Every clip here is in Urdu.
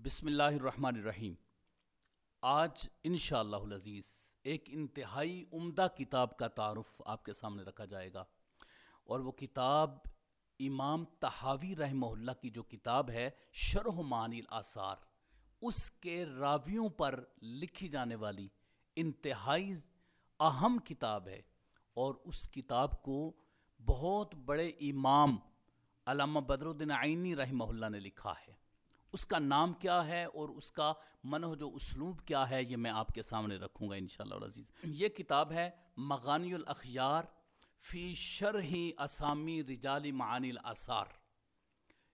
بسم اللہ الرحمن الرحیم۔ آج انشاءاللہ العزیز ایک انتہائی عمدہ کتاب کا تعارف آپ کے سامنے رکھا جائے گا، اور وہ کتاب امام طحاوی رحمہ اللہ کی جو کتاب ہے شرح معانی الآثار، اس کے راویوں پر لکھی جانے والی انتہائی اہم کتاب ہے۔ اور اس کتاب کو بہت بڑے امام علامہ بدر الدین عینی رحمہ اللہ نے لکھا ہے۔ اس کا نام کیا ہے اور اس کا منہج و اسلوب کیا ہے، یہ میں آپ کے سامنے رکھوں گا انشاءاللہ العزیز۔ یہ کتاب ہے مغانی الاخیار فی شرح اسامی رجال معانی الآثار۔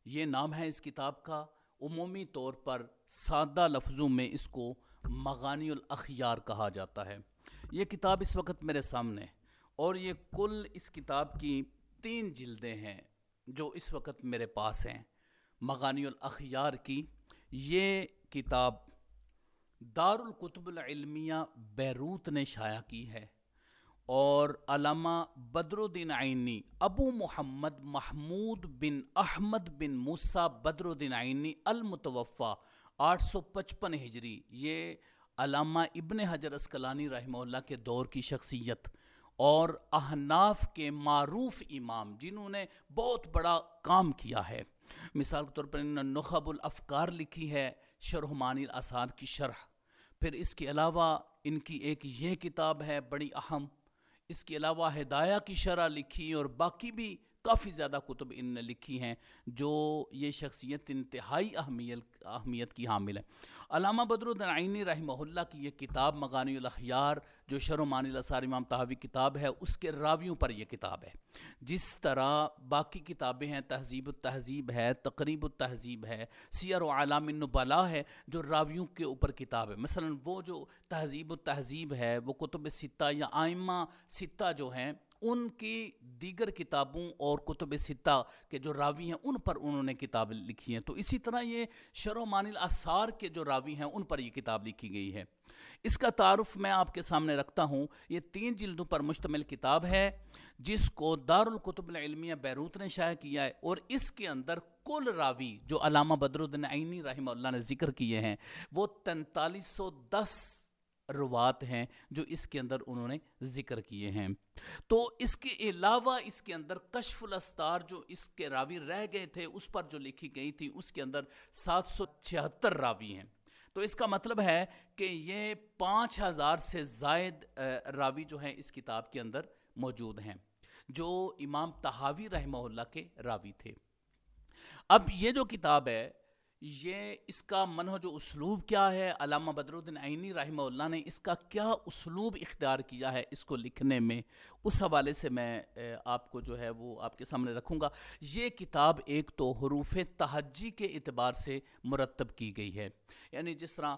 یہ نام ہے اس کتاب کا۔ عمومی طور پر سادہ لفظوں میں اس کو مغانی الاخیار کہا جاتا ہے۔ یہ کتاب اس وقت میرے سامنے، اور یہ کل اس کتاب کی 3 جلدیں ہیں جو اس وقت میرے پاس ہیں مغانی الاخیار کی۔ یہ کتاب دار الکتب العلمیہ بیروت نے شائع کی ہے، اور علامہ بدر الدین عینی ابو محمد محمود بن احمد بن موسیٰ بدر الدین عینی المتوفی 855 ہجری، یہ علامہ ابن حجر عسقلانی رحمہ اللہ کے دور کی شخصیت اور احناف کے معروف امام جنہوں نے بہت بڑا کام کیا ہے۔ مثال کے طور پر انہوں نے نخب الافکار لکھی ہے، شرح معانی الآثار کی شرح۔ پھر اس کے علاوہ ان کی ایک یہ کتاب ہے بڑی اہم، اس کے علاوہ ہدایہ کی شرح لکھی، اور باقی بھی کافی زیادہ کتب ان نے لکھی ہیں جو یہ شخصیت انتہائی اہمیت کی حامل ہے۔ علامہ بدر الدین عینی رحمہ اللہ کی یہ کتاب مغانی الاخیار جو شرح معانی الآثار امام طحاوی کتاب ہے، اس کے راویوں پر یہ کتاب ہے۔ جس طرح باقی کتابیں ہیں، تہذیب التہذیب ہے، تقریب التہذیب ہے، سیر و اعلام النبلاء ہے، جو راویوں کے اوپر کتاب ہے۔ مثلا وہ جو تہذیب التہذیب ہے، وہ کتب ستہ یا ائمہ ستہ جو ہیں ان کی دیگر کتابوں اور کتب ستہ کے جو راوی ہیں ان پر انہوں نے کتاب لکھی ہیں۔ تو اسی طرح یہ شرح معانی الآثار کے جو راوی ہیں ان پر یہ کتاب لکھی گئی ہے۔ اس کا تعارف میں آپ کے سامنے رکھتا ہوں۔ یہ 3 جلدوں پر مشتمل کتاب ہے جس کو دار الکتب العلمیہ بیروت نے شائع کیا ہے، اور اس کے اندر کل راوی جو علامہ بدر الدین عینی رحمہ اللہ نے ذکر کیے ہیں وہ 4310 روات ہیں جو اس کے اندر انہوں نے ذکر کیے ہیں۔ تو اس کے علاوہ اس کے اندر کشف الاستار جو اس کے راوی رہ گئے تھے اس پر جو لکھی گئی تھی، اس کے اندر 776 راوی ہیں۔ تو اس کا مطلب ہے کہ یہ 5000 سے زائد راوی جو ہیں اس کتاب کے اندر موجود ہیں جو امام طحاوی رحمہ اللہ کے راوی تھے۔ اب یہ جو کتاب ہے، یہ اس کا منہج و اسلوب کیا ہے، علامہ بدر الدین عینی رحمہ اللہ نے اس کا کیا اسلوب اختیار کیا ہے اس کو لکھنے میں، اس حوالے سے میں آپ کو جو ہے وہ آپ کے سامنے رکھوں گا۔ یہ کتاب ایک تو حروف تہجی کے اعتبار سے مرتب کی گئی ہے، یعنی جس طرح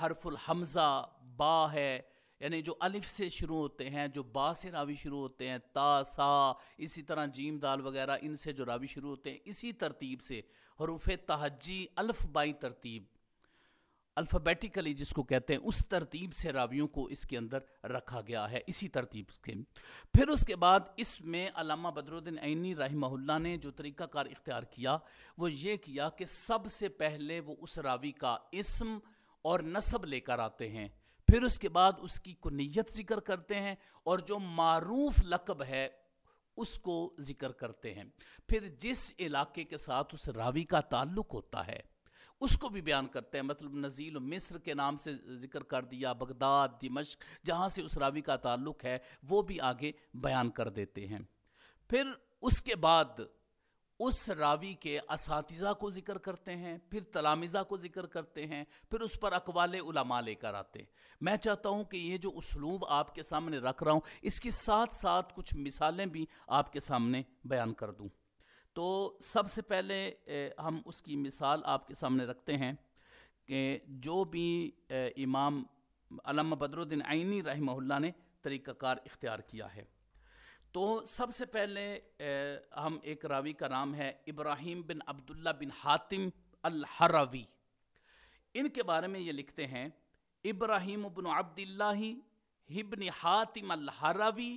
حرف الحمزہ با ہے، یعنی جو الف سے شروع ہوتے ہیں، جو با سے راوی شروع ہوتے ہیں، تا سا، اسی طرح جیم دال وغیرہ ان سے جو راوی شروع ہوتے ہیں، اسی ترتیب سے حروف تہجی الف بائی ترتیب، الفابیٹیکلی جس کو کہتے ہیں، اس ترتیب سے راویوں کو اس کے اندر رکھا گیا ہے، اسی ترتیب کے۔ پھر اس کے بعد اس میں علامہ بدر الدین عینی رحمہ اللہ نے جو طریقہ کار اختیار کیا وہ یہ کیا کہ سب سے پہلے وہ اس راوی کا اسم اور نسب لے کر آتے ہیں، پھر اس کے بعد اس کی کنیت ذکر کرتے ہیں، اور جو معروف لقب ہے اس کو ذکر کرتے ہیں، پھر جس علاقے کے ساتھ اس راوی کا تعلق ہوتا ہے اس کو بھی بیان کرتے ہیں۔ مطلب نزیل مصر کے نام سے ذکر کر دیا، بغداد، دمشق، جہاں سے اس راوی کا تعلق ہے وہ بھی آگے بیان کر دیتے ہیں۔ پھر اس کے بعد اس راوی کے اساتذہ کو ذکر کرتے ہیں، پھر تلامذہ کو ذکر کرتے ہیں، پھر اس پر اقوال علماء لے کر آتے ہیں۔ میں چاہتا ہوں کہ یہ جو اسلوب آپ کے سامنے رکھ رہا ہوں اس کی ساتھ ساتھ کچھ مثالیں بھی آپ کے سامنے بیان کر دوں۔ تو سب سے پہلے ہم اس کی مثال آپ کے سامنے رکھتے ہیں کہ جو بھی امام علامہ بدر الدین عینی رحمہ اللہ نے طریقہ کار اختیار کیا ہے، تو سب سے پہلے ہم ایک راوی کا نام ہے ابراہیم بن عبداللہ بن حاتم الحروی۔ ان کے بارے میں یہ لکھتے ہیں، ابراہیم بن عبداللہ ابن حاتم الحروی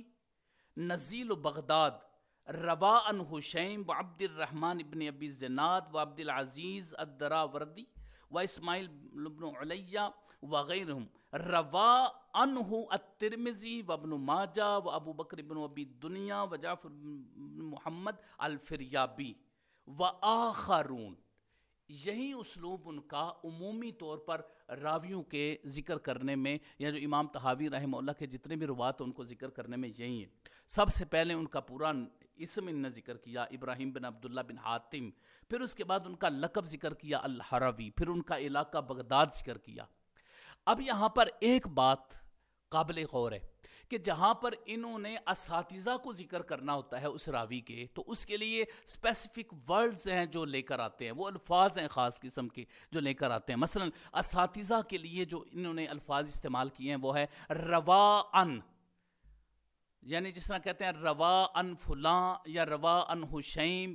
نزیل بغداد روا عن حشیم و عبد الرحمن ابن ابی الزناد و عبد العزیز الدراوردی و اسماعیل بن علیہ وغیرہم، روا عنہ الترمذی و ابن ماجہ و ابو بکر بن ابی دنیا و جعفر بن محمد الفریابی و آخرون۔ یہی اسلوب ان کا عمومی طور پر راویوں کے ذکر کرنے میں، یا جو امام طحاوی رحمہ اللہ کے جتنے بھی روات ان کو ذکر کرنے میں یہی ہے۔ سب سے پہلے ان کا پورا اسم انہوں نے ذکر کیا ابراہیم بن عبداللہ بن حاتم، پھر اس کے بعد ان کا لقب ذکر کیا الحروی، پھر ان کا علاقہ بغداد ذکر کیا۔ اب یہاں پر ایک بات قابل غور ہے کہ جہاں پر انہوں نے اساتذہ کو ذکر کرنا ہوتا ہے اس راوی کے، تو اس کے لیے اسپیسیفک ورڈز ہیں جو لے کر آتے ہیں، وہ الفاظ ہیں خاص قسم کے جو لے کر آتے ہیں۔ مثلا اساتذہ کے لیے جو انہوں نے الفاظ استعمال کیے ہیں وہ ہے روا ان، یعنی جس طرح کہتے ہیں روا ان فلاں یا روا ان حشیم،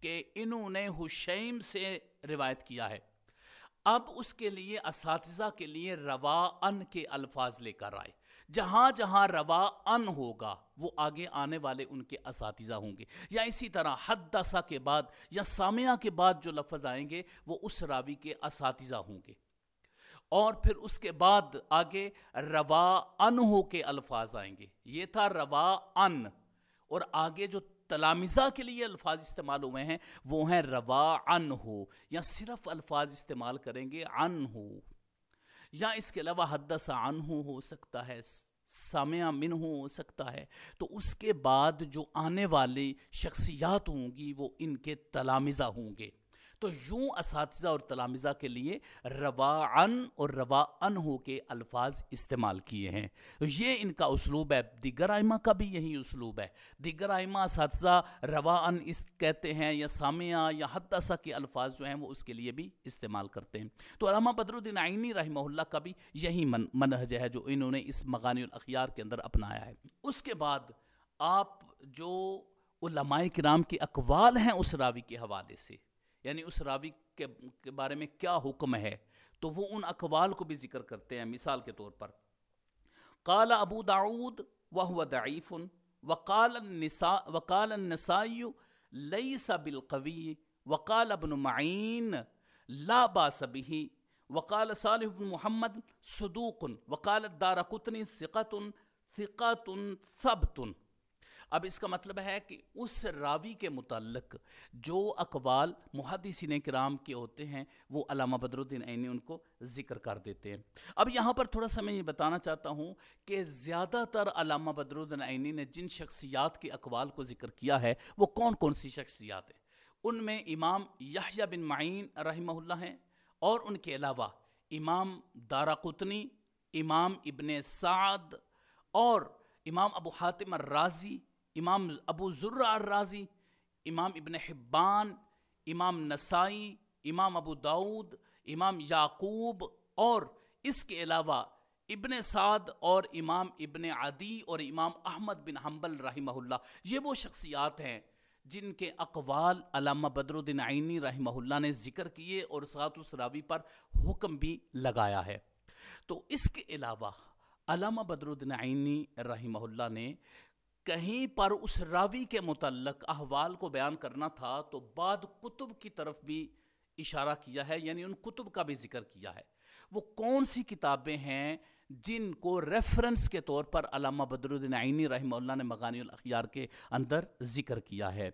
کہ انہوں نے حشیم سے روایت کیا ہے۔ اب اس کے لیے اساتذہ کے لیے روا ان کے الفاظ لے کر آئے، جہاں جہاں روا ان ہوگا وہ آگے آنے والے ان کے اساتذہ ہوں گے، یا اسی طرح حدثہ کے بعد یا سامعہ کے بعد جو لفظ آئیں گے وہ اس راوی کے اساتذہ ہوں گے، اور پھر اس کے بعد آگے روا انہو کے الفاظ آئیں گے۔ یہ تھا روا ان، اور آگے جو تلامذہ کے لیے الفاظ استعمال ہوئے ہیں وہ ہیں روا عنہ، یا صرف الفاظ استعمال کریں گے عنہ، یا اس کے علاوہ حدث عنہ ہو سکتا ہے، سامع منہ ہو سکتا ہے۔ تو اس کے بعد جو آنے والی شخصیات ہوں گی وہ ان کے تلامذہ ہوں گے۔ تو یوں اساتذہ اور تلامذہ کے لیے روا عن اور روا عنہ کے الفاظ استعمال کیے ہیں۔ یہ ان کا اسلوب ہے۔ دیگر ائمہ کا بھی یہی اسلوب ہے۔ دیگر ائمہ اساتذہ روا عن کہتے ہیں، یا سامعہ یا حدثہ کے الفاظ جو ہیں وہ اس کے لیے بھی استعمال کرتے ہیں۔ تو علامہ بدر الدین عینی رحمہ اللہ کا بھی یہی منہج ہے جو انہوں نے اس مغانی الاخیار کے اندر اپنایا ہے۔ اس کے بعد آپ جو علماء کرام کے اقوال ہیں اس راوی کے حوالے سے، یعنی اس راوی کے بارے میں کیا حکم ہے، تو وہ ان اقوال کو بھی ذکر کرتے ہیں۔ مثال کے طور پر قال ابو داود وهو ضعیف وقال النسائی لیس بالقوی وقال ابن معین لا باس به وقال صالح بن محمد صدوق وقال الدارقطنی ثقۃ ثبت۔ اب اس کا مطلب ہے کہ اس راوی کے متعلق جو اقوال محدثین کرام کے ہوتے ہیں وہ علامہ بدر الدین عینی ان کو ذکر کر دیتے ہیں۔ اب یہاں پر تھوڑا سا میں یہ بتانا چاہتا ہوں کہ زیادہ تر علامہ بدر الدین عینی نے جن شخصیات کے اقوال کو ذکر کیا ہے وہ کون کون سی شخصیات ہیں؟ ان میں امام یحییٰ بن معین رحمہ اللہ ہیں، اور ان کے علاوہ امام دارقطنی، امام ابن سعد، اور امام ابو حاتم الرازی، امام ابو زرع الرازی، امام ابن حبان، امام نسائی، امام ابو داود، امام یعقوب، اور اس کے علاوہ ابن سعد اور امام ابن عدی اور امام احمد بن حنبل رحمہ اللہ۔ یہ وہ شخصیات ہیں جن کے اقوال علامہ بدر الدین عینی رحمہ اللہ نے ذکر کیے اور ساتھ اس راوی پر حکم بھی لگایا ہے۔ تو اس کے علاوہ علامہ بدر الدین عینی رحمہ اللہ نے کہیں پر اس راوی کے متعلق احوال کو بیان کرنا تھا تو بعد کتب کی طرف بھی اشارہ کیا ہے، یعنی ان کتب کا بھی ذکر کیا ہے۔ وہ کون سی کتابیں ہیں جن کو ریفرنس کے طور پر علامہ بدر الدین عینی رحمہ اللہ نے مغانی الاخیار کے اندر ذکر کیا ہے؟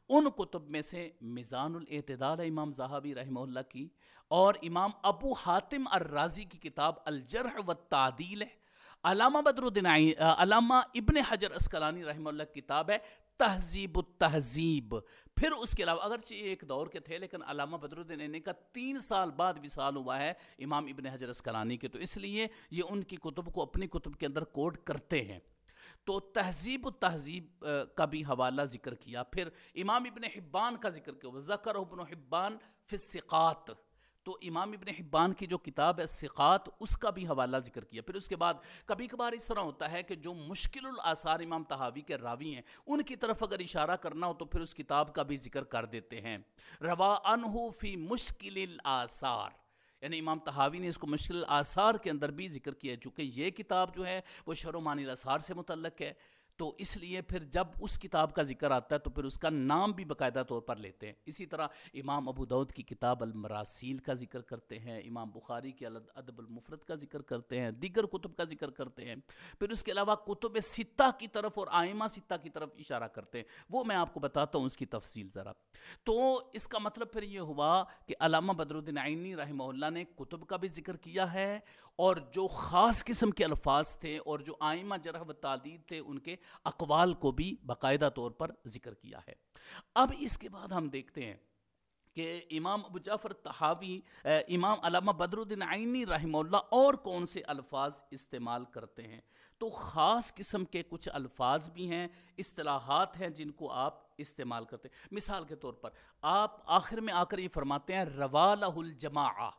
ان کتب میں سے میزان الاعتدال ہے امام ذہبی رحمہ اللہ کی، اور امام ابو حاتم الرازی کی کتاب الجرح والتعدیل ہے۔ علامہ ابن حجر اسقلانی رحمہ اللہ کی کتاب ہے تہذیب التہذیب۔ پھر اس کے علاوہ اگرچہ ایک دور کے تھے لیکن علامہ بدر الدین عینی کا 3 سال بعد وصال ہوا ہے امام ابن حجر اسقلانی کے، تو اس لیے یہ ان کی کتب کو اپنی کتب کے اندر کوٹ کرتے ہیں۔ تو تہذیب التہذیب کا بھی حوالہ ذکر کیا۔ پھر امام ابن حبان کا ذکر کیا، ذکر ابن حبان فی الثقات، تو امام ابن حبان کی جو کتاب ہے ثقات اس کا بھی حوالہ ذکر کیا۔ پھر اس کے بعد کبھی کبھار اس طرح ہوتا ہے کہ جو مشکل الآثار امام طحاوی کے راوی ہیں ان کی طرف اگر اشارہ کرنا ہو تو پھر اس کتاب کا بھی ذکر کر دیتے ہیں۔ روا عنہ فی مشکل الآثار، یعنی امام طحاوی نے اس کو مشکل الآثار کے اندر بھی ذکر کیا ہے، چونکہ یہ کتاب جو ہے وہ شرح معانی الاثار سے متعلق ہے، تو اس لیے پھر جب اس کتاب کا ذکر آتا ہے تو پھر اس کا نام بھی باقاعدہ طور پر لیتے ہیں. اسی طرح امام ابو داؤد کی کتاب المراسیل کا ذکر کرتے ہیں, امام بخاری کی ادب المفرد کا ذکر کرتے ہیں, دیگر کتب کا ذکر کرتے ہیں. پھر اس کے علاوہ کتب ستہ کی طرف اور ائمہ ستہ کی طرف اشارہ کرتے ہیں. وہ میں آپ کو بتاتا ہوں اس کی تفصیل ذرا. تو اس کا مطلب پھر یہ ہوا کہ علامہ بدر الدین عینی رحمہ اللہ نے کتب کا بھی ذکر کیا ہے, اور جو خاص قسم کے الفاظ تھے اور جو ائمہ جرح و تعدیل تھے ان کے اقوال کو بھی باقاعدہ طور پر ذکر کیا ہے. اب اس کے بعد ہم دیکھتے ہیں کہ امام ابو جعفر طحاوی, امام علامہ بدر الدین عینی رحمہ اللہ اور کون سے الفاظ استعمال کرتے ہیں. تو خاص قسم کے کچھ الفاظ بھی ہیں, اصطلاحات ہیں جن کو آپ استعمال کرتے ہیں. مثال کے طور پر آپ آخر میں آ کر یہ فرماتے ہیں روا لہ الجماعہ.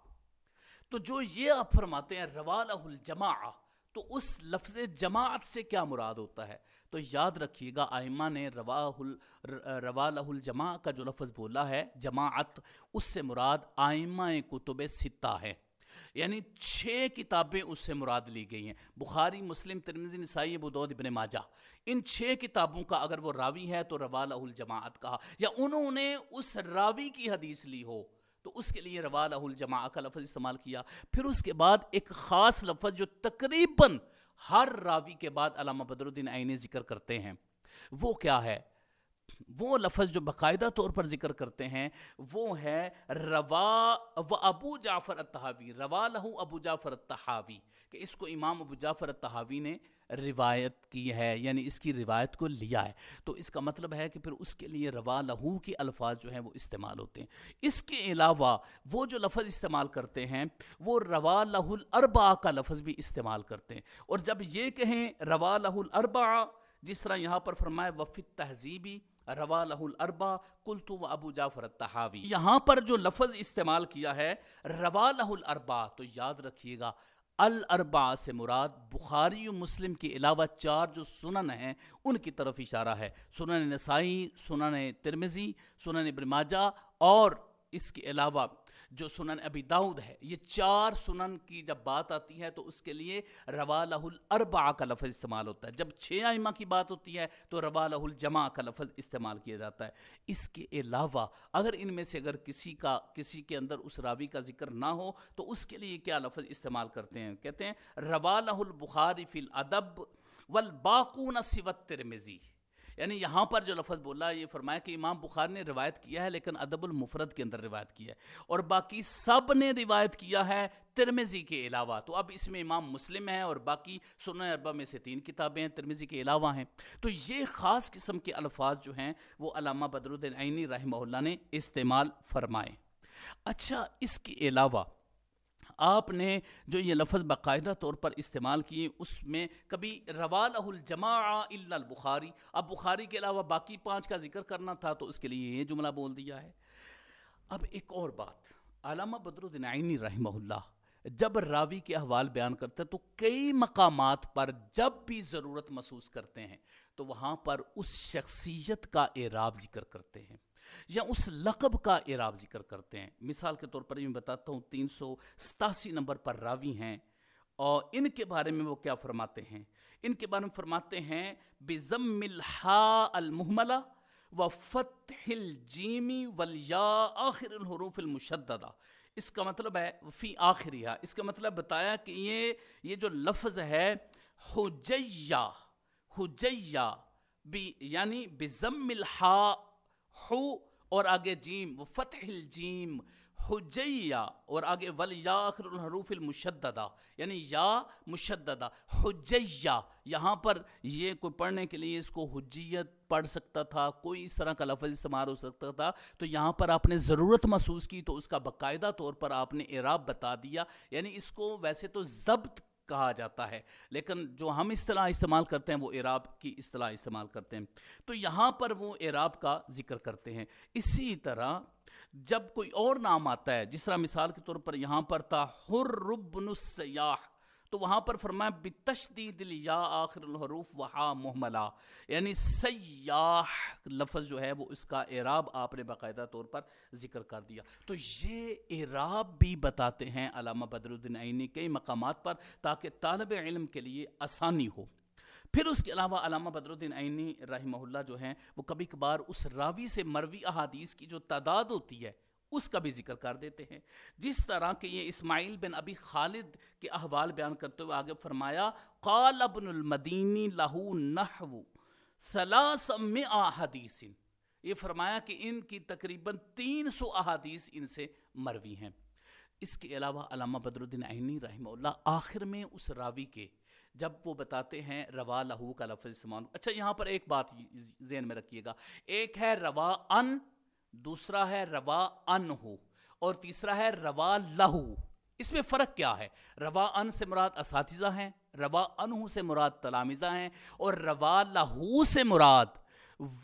تو جو یہ آپ فرماتے ہیں روا لہ الجماعہ, تو اس لفظ جماعت سے کیا مراد ہوتا ہے؟ تو یاد رکھیے گا ائمہ نے روا لہ الجماع کا جو لفظ بولا ہے جماعت, اس سے مراد ائمہ کتب ستہ ہے, یعنی 6 کتابیں اس سے مراد لی گئی ہیں. بخاری, مسلم, ترمذی, نسائی, ابو داؤد, ابن ماجہ, ان 6 کتابوں کا اگر وہ راوی ہے تو روا لہ الجماعت کہا, یا انہوں نے اس راوی کی حدیث لی ہو تو اس کے لیے روا لہ الجماع کا لفظ استعمال کیا. پھر اس کے بعد ایک خاص لفظ جو تقریباً ہر راوی کے بعد علامہ بدر الدین عینی ذکر کرتے ہیں, وہ کیا ہے؟ وہ لفظ جو باقاعدہ طور پر ذکر کرتے ہیں وہ ہے روا و ابو جعفر الطحاوی, روا لہ ابو جعفر الطحاوی, کہ اس کو امام ابو جعفر الطحاوی نے روایت کی ہے, یعنی اس کی روایت کو لیا ہے. تو اس کا مطلب ہے کہ پھر اس کے لیے روا لہو کے الفاظ جو ہیں وہ استعمال ہوتے ہیں. اس کے علاوہ وہ جو لفظ استعمال کرتے ہیں وہ روا لہ الاربعہ کا لفظ بھی استعمال کرتے ہیں. اور جب یہ کہیں روا لہ الاربعہ, جس طرح یہاں پر فرمایا وفی التہذیبی روا لہ الاربعہ قلت و ابو جعفر الطحاوی, یہاں پر جو لفظ استعمال کیا ہے روا لہ الاربعہ, تو یاد رکھیے گا الاربعہ سے مراد بخاری و مسلم کے علاوہ 4 جو سنن ہیں ان کی طرف اشارہ ہے. سنن نسائی, سنن ترمذی, سنن ابن ماجہ, اور اس کے علاوہ جو سنن ابی داؤد ہے. یہ 4 سنن کی جب بات آتی ہے تو اس کے لیے روا لہ الاربعہ کا لفظ استعمال ہوتا ہے. جب 6 ائمہ کی بات ہوتی ہے تو روا لہ الجماع کا لفظ استعمال کیا جاتا ہے. اس کے علاوہ اگر ان میں سے اگر کسی کے اندر اس راوی کا ذکر نہ ہو تو اس کے لیے کیا لفظ استعمال کرتے ہیں؟ کہتے ہیں روا لہ البخاری فی الادب والباقون سوى الترمذی. یعنی یہاں پر جو لفظ بولا یہ فرمایا کہ امام بخاری نے روایت کیا ہے لیکن ادب المفرد کے اندر روایت کیا ہے, اور باقی سب نے روایت کیا ہے ترمذی کے علاوہ. تو اب اس میں امام مسلم ہے اور باقی سنن اربعہ میں سے 3 کتابیں ہیں ترمذی کے علاوہ ہیں. تو یہ خاص قسم کے الفاظ جو ہیں وہ علامہ بدر الدین عینی رحمہ اللہ نے استعمال فرمائے. اچھا, اس کے علاوہ آپ نے جو یہ لفظ باقاعدہ طور پر استعمال کیے اس میں کبھی روا لہ الجماع الا البخاری, اب بخاری کے علاوہ باقی 5 کا ذکر کرنا تھا تو اس کے لیے یہ جملہ بول دیا ہے. اب ایک اور بات, علامہ بدر الدین عینی رحمہ اللہ جب راوی کے احوال بیان کرتے ہیں تو کئی مقامات پر جب بھی ضرورت محسوس کرتے ہیں تو وہاں پر اس شخصیت کا اعراب ذکر کرتے ہیں یا اس لقب کا اعراب ذکر کرتے ہیں. مثال کے طور پر میں بتاتا ہوں 387 نمبر پر راوی ہیں, اور ان کے بارے میں وہ کیا فرماتے ہیں؟ ان کے بارے میں فرماتے ہیں بضم الحاء المہملہ وفتح الجیم والیاء آخر الحروف المشددہ. اس کا مطلب ہے فی آخریہ, اس کا مطلب بتایا کہ یہ جو لفظ ہے حجیہ یعنی بضم الحاء ہو اور آگے جیم وفتح الجیم حجیہ اور آگے والیاء آخر الحروف المشددہ یعنی یا مشددہ حجیہ. یہاں پر یہ کوئی پڑھنے کے لیے اس کو حجیت پڑھ سکتا تھا, کوئی اس طرح کا لفظ استعمال ہو سکتا تھا, تو یہاں پر آپ نے ضرورت محسوس کی تو اس کا باقاعدہ طور پر آپ نے اعراب بتا دیا. یعنی اس کو ویسے تو ضبط کہا جاتا ہے لیکن جو ہم اصطلاح استعمال کرتے ہیں وہ اعراب کی اصطلاح استعمال کرتے ہیں, تو یہاں پر وہ اعراب کا ذکر کرتے ہیں. اسی طرح جب کوئی اور نام آتا ہے, جس طرح مثال کے طور پر یہاں پر تھا حر بن السیاح, تو وہاں پر فرمایا بتشدید الیا آخر الحروف وہا محملہ, یعنی سیاح لفظ جو ہے وہ اس کا اعراب آپ نے باقاعدہ طور پر ذکر کر دیا. تو یہ اعراب بھی بتاتے ہیں علامہ بدر الدین عینی کئی مقامات پر تاکہ طالب علم کے لیے آسانی ہو. پھر اس کے علاوہ علامہ بدر الدین عینی رحمہ اللہ جو ہیں وہ کبھی کبھار اس راوی سے مروی احادیث کی جو تعداد ہوتی ہے اس کا بھی ذکر کر دیتے ہیں. جس طرح کہ یہ اسماعیل بن ابی خالد کے احوال بیان کرتے ہوئے آگے فرمایا قال ابن المدینی لہو نحو 300 حدیث، یہ فرمایا کہ ان کی تقریباً 300 احادیث ان سے مروی ہیں. اس کے علاوہ علامہ بدر الدین عینی رحمہ اللہ آخر میں اس راوی کے جب وہ بتاتے ہیں روا لہو کا لفظ استعمال. اچھا یہاں پر ایک بات ذہن میں رکھیے گا، ایک ہے روا ان، دوسرا ہے روا ان ہو، اور تیسرا ہے روا لہو. اس میں فرق کیا ہے؟ روا ان سے مراد اساتذہ ہیں، روا انہو سے مراد تلامذہ ہیں، اور روا لہو سے مراد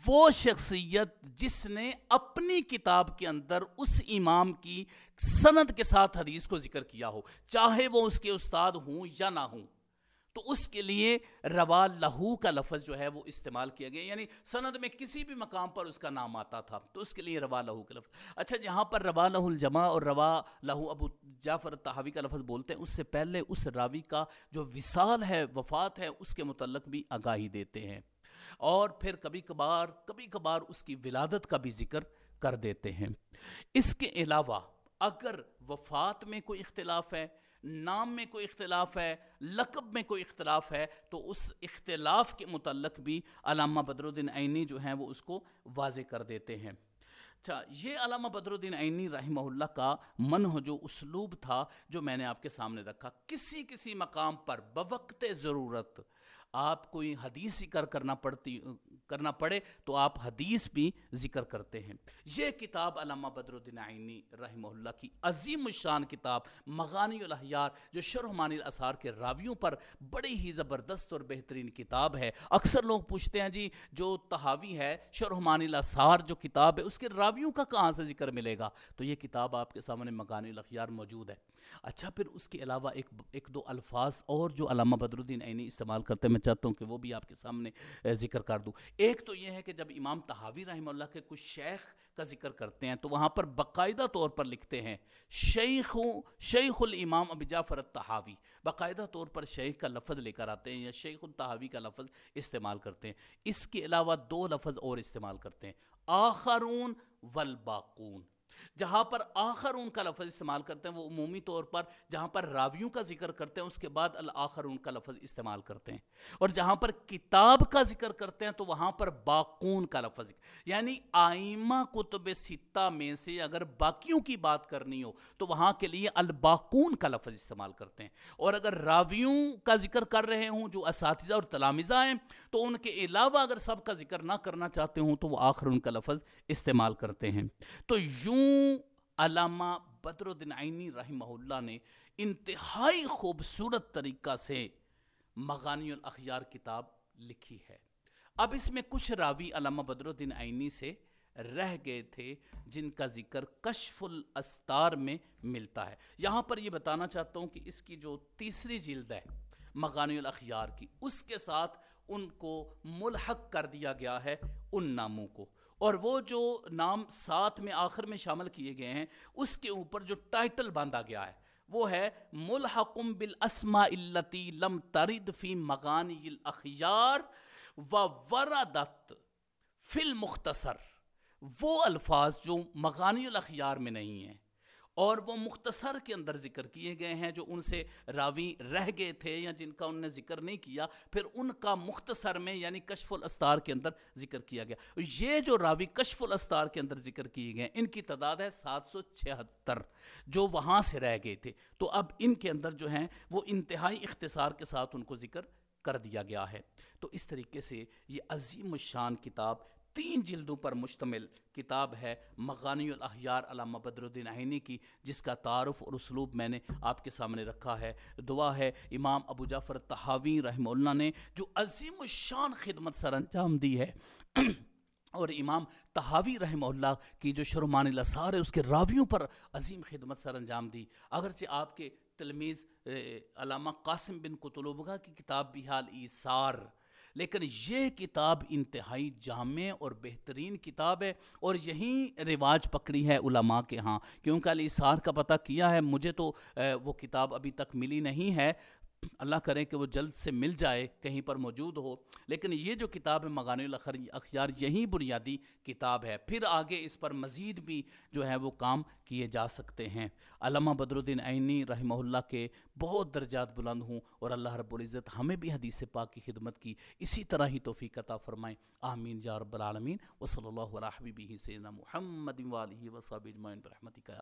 وہ شخصیت جس نے اپنی کتاب کے اندر اس امام کی سند کے ساتھ حدیث کو ذکر کیا ہو، چاہے وہ اس کے استاد ہوں یا نہ ہوں، تو اس کے لیے روا لہو کا لفظ جو ہے وہ استعمال کیا گیا، یعنی سند میں کسی بھی مقام پر اس کا نام آتا تھا تو اس کے لیے روا لہو کا لفظ. اچھا جہاں پر روا لہو الجماع اور روا لہو ابو جعفر الطحاوی کا لفظ بولتے ہیں، اس سے پہلے اس راوی کا جو وصال ہے، وفات ہے، اس کے متعلق بھی آگاہی دیتے ہیں، اور پھر کبھی کبھار اس کی ولادت کا بھی ذکر کر دیتے ہیں. اس کے علاوہ اگر وفات میں کوئی اختلاف ہے، نام میں کوئی اختلاف ہے، لقب میں کوئی اختلاف ہے، تو اس اختلاف کے متعلق بھی علامہ بدر الدین عینی جو ہیں وہ اس کو واضح کر دیتے ہیں. اچھا یہ علامہ بدر الدین عینی رحمہ اللہ کا منہج و اسلوب تھا جو میں نے آپ کے سامنے رکھا. کسی مقام پر بوقت ضرورت آپ کوئی حدیث ذکر کرنا پڑے تو آپ حدیث بھی ذکر کرتے ہیں. یہ کتاب علامہ بدر الدین عینی رحمہ اللہ کی عظیم الشان کتاب مغانی الاحیار، جو شرح معانی الاثار کے راویوں پر بڑی ہی زبردست اور بہترین کتاب ہے. اکثر لوگ پوچھتے ہیں جی جو طحاوی ہے شرح معانی الاثار جو کتاب ہے اس کے راویوں کا کہاں سے ذکر ملے گا؟ تو یہ کتاب آپ کے سامنے مغانی الاحیار موجود ہے. اچھا پھر اس کے علاوہ ایک دو الفاظ اور جو علامہ بدر الدین عینی استعمال کرتے ہیں، میں چاہتا ہوں کہ وہ بھی آپ کے سامنے ذکر کر دوں. ایک تو یہ ہے کہ جب امام طحاوی رحمہ اللہ کے کچھ شیخ کا ذکر کرتے ہیں تو وہاں پر باقاعدہ طور پر لکھتے ہیں شیخ الامام ابی جعفر الطحاوی، باقاعدہ طور پر شیخ کا لفظ لے کر آتے ہیں یا شیخ الطحاوی کا لفظ استعمال کرتے ہیں. اس کے علاوہ دو لفظ اور استعمال کرتے ہیں، آخرون والباقون. جہاں پر آخرون کا لفظ استعمال کرتے ہیں وہ عمومی طور پر جہاں پر راویوں کا ذکر کرتے ہیں اس کے بعد الآخرون کا لفظ استعمال کرتے ہیں، اور جہاں پر کتاب کا ذکر کرتے ہیں تو وہاں پر باقون کا لفظ، یعنی آئمہ کتب ستہ میں سے اگر باقیوں کی بات کرنی ہو تو وہاں کے لیے الباقون کا لفظ استعمال کرتے ہیں، اور اگر راویوں کا ذکر کر رہے ہوں جو اساتذہ اور تلامذہ ہیں تو ان کے علاوہ اگر سب کا ذکر نہ کرنا چاہتے ہوں تو وہ آخرون کا لفظ استعمال کرتے ہیں. تو یوں علامہ بدر الدین عینی رحمہ اللہ نے انتہائی خوبصورت طریقہ سے مغانی الاخیار کتاب لکھی ہے. اب اس میں کچھ راوی علامہ بدر الدین عینی سے رہ گئے تھے جن کا ذکر کشف الاستار میں ملتا ہے. یہاں پر یہ بتانا چاہتا ہوں کہ اس کی جو تیسری جلد ہے مغانی الاخیار کی، اس کے ساتھ ان کو ملحق کر دیا گیا ہے ان ناموں کو، اور وہ جو نام ساتھ میں آخر میں شامل کیے گئے ہیں اس کے اوپر جو ٹائٹل باندھا گیا ہے وہ ہے ملحقم بالاسماء التی لم ترد فی مغانی الاخیار ووردت فی المختصر. وہ الفاظ جو مغانی الاخیار میں نہیں ہیں اور وہ مختصر کے اندر ذکر کیے گئے ہیں، جو ان سے راوی رہ گئے تھے یا جن کا انہوں نے ذکر نہیں کیا، پھر ان کا مختصر میں یعنی کشف الاستار کے اندر ذکر کیا گیا. یہ جو راوی کشف الاستار کے اندر ذکر کیے گئے ان کی تعداد ہے 776 جو وہاں سے رہ گئے تھے. تو اب ان کے اندر جو ہیں وہ انتہائی اختصار کے ساتھ ان کو ذکر کر دیا گیا ہے. تو اس طریقے سے یہ عظیم الشان کتاب 3 جلدوں پر مشتمل کتاب ہے مغانی الاحیار علامہ بدر الدین عینی کی، جس کا تعارف اور اسلوب میں نے آپ کے سامنے رکھا ہے. دعا ہے امام ابو جعفر الطحاوی رحمہ اللہ نے جو عظیم الشان خدمت سر انجام دی ہے اور امام طحاوی رحمہ اللہ کی جو شرح معانی الاثار ہے اس کے راویوں پر عظیم خدمت سر انجام دی. اگرچہ آپ کے تلمیذ علامہ قاسم بن قطلبہ کی کتاب بحال ایثار، لیکن یہ کتاب انتہائی جامع اور بہترین کتاب ہے، اور یہی رواج پکڑی ہے علماء کے ہاں. کیونکہ الایثار کا پتہ کیا ہے، مجھے تو وہ کتاب ابھی تک ملی نہیں ہے، اللہ کریں کہ وہ جلد سے مل جائے، کہیں پر موجود ہو۔ لیکن یہ جو کتاب ہے مغانی الاخیار، یہی بنیادی کتاب ہے، پھر آگے اس پر مزید بھی جو ہے وہ کام کیے جا سکتے ہیں۔ علامہ بدر الدین عینی رحمہ اللہ کے بہت درجات بلند ہوں، اور اللہ رب العزت ہمیں بھی حدیث پاک کی خدمت کی اسی طرح ہی توفیق عطا فرمائیں، آمین یا رب العالمین۔ وصلی اللہ علی حبیبہ سیدنا محمد وآلہ وصحبہ اجمعین برحمتک۔